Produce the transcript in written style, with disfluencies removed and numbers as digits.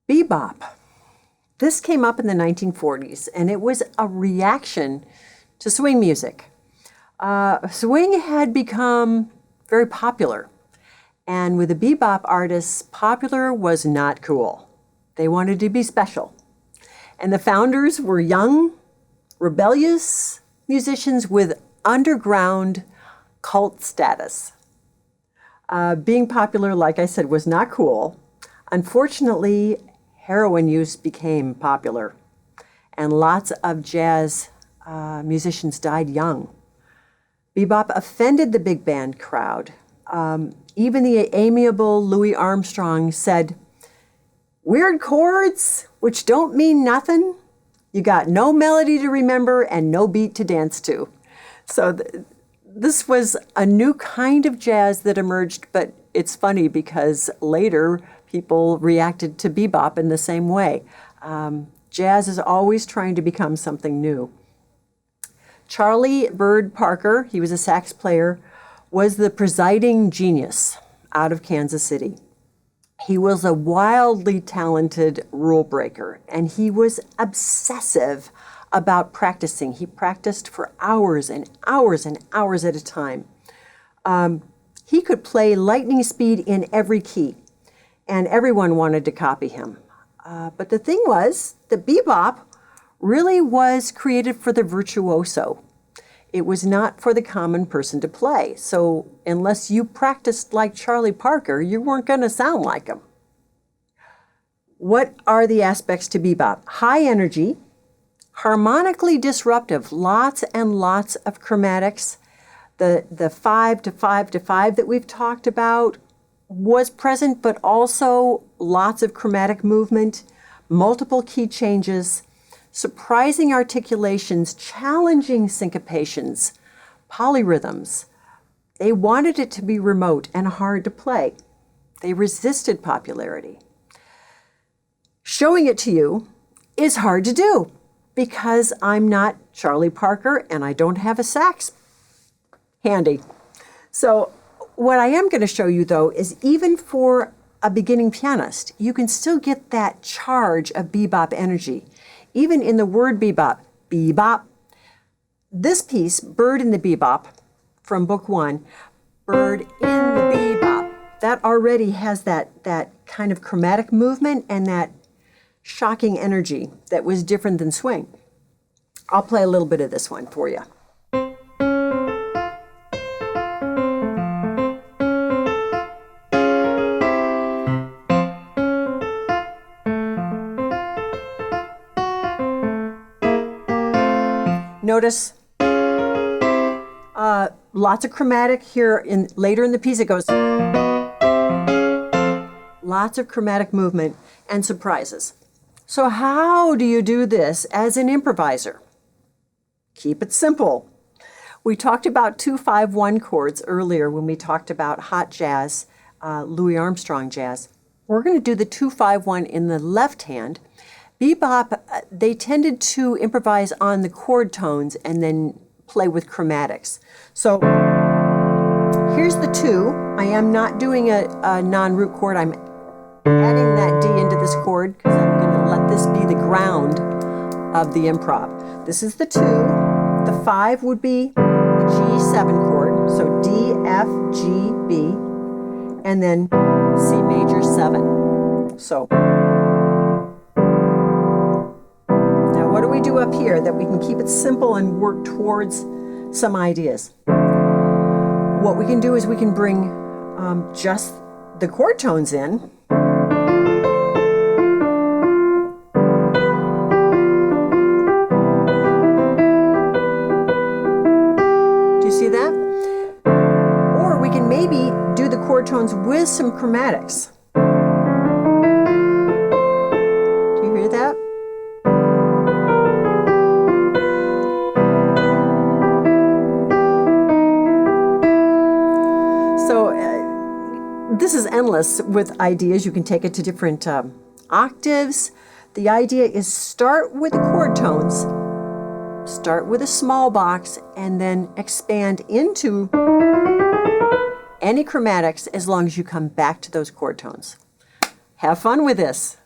Bebop. This came up in the 1940s, and it was a reaction to swing music. Swing had become very popular, and with the bebop artists, popular was not cool. They wanted to be special. And the founders were young, rebellious musicians with underground cult status. Being popular, like I said, was not cool. Unfortunately, heroin use became popular, and lots of jazz musicians died young. Bebop offended the big band crowd. Even the amiable Louis Armstrong said, "Weird chords, which don't mean nothing. You got no melody to remember and no beat to dance to." So this was a new kind of jazz that emerged, but it's funny because later people reacted to bebop in the same way. Jazz is always trying to become something new. Charlie Bird Parker, he was a sax player, was the presiding genius out of Kansas City. He was a wildly talented rule breaker, and he was obsessive about practicing. He practiced for hours and hours and hours at a time. He could play lightning speed in every key, and everyone wanted to copy him. But the thing was, the bebop really was created for the virtuoso. It was not for the common person to play. So unless you practiced like Charlie Parker, you weren't going to sound like him. What are the aspects to bebop? High energy, harmonically disruptive, lots and lots of chromatics. The 5 to 5 to 5 that we've talked about was present, but also lots of chromatic movement, multiple key changes, surprising articulations, challenging syncopations, polyrhythms. They wanted it to be remote and hard to play. They resisted popularity. Showing it to you is hard to do because I'm not Charlie Parker and I don't have a sax handy. So what I am going to show you, though, is even for a beginning pianist, you can still get that charge of bebop energy. Even in the word bebop, bebop. This piece, Bird in the Bebop, from Book 1, Bird in the Bebop, that already has that kind of chromatic movement and that shocking energy that was different than swing. I'll play a little bit of this one for you. Notice lots of chromatic here. Later in the piece, it goes lots of chromatic movement and surprises. So how do you do this as an improviser? Keep it simple. We talked about 2-5-1 chords earlier when we talked about hot jazz, Louis Armstrong jazz. We're going to do the 2-5-1 in the left hand. Bebop, they tended to improvise on the chord tones and then play with chromatics. So here's the 2. I am not doing a non-root chord. I'm adding that D into this chord because I'm going to let this be the ground of the improv. This is the 2. The 5 would be the G7 chord. So D, F, G, B, and then C major 7. So what do we do up here that we can keep it simple and work towards some ideas? What we can do is we can bring just the chord tones in. Do you see that? Or we can maybe do the chord tones with some chromatics. Do you hear that? This is endless with ideas. You can take it to different octaves. The idea is start with the chord tones, start with a small box, and then expand into any chromatics as long as you come back to those chord tones. Have fun with this.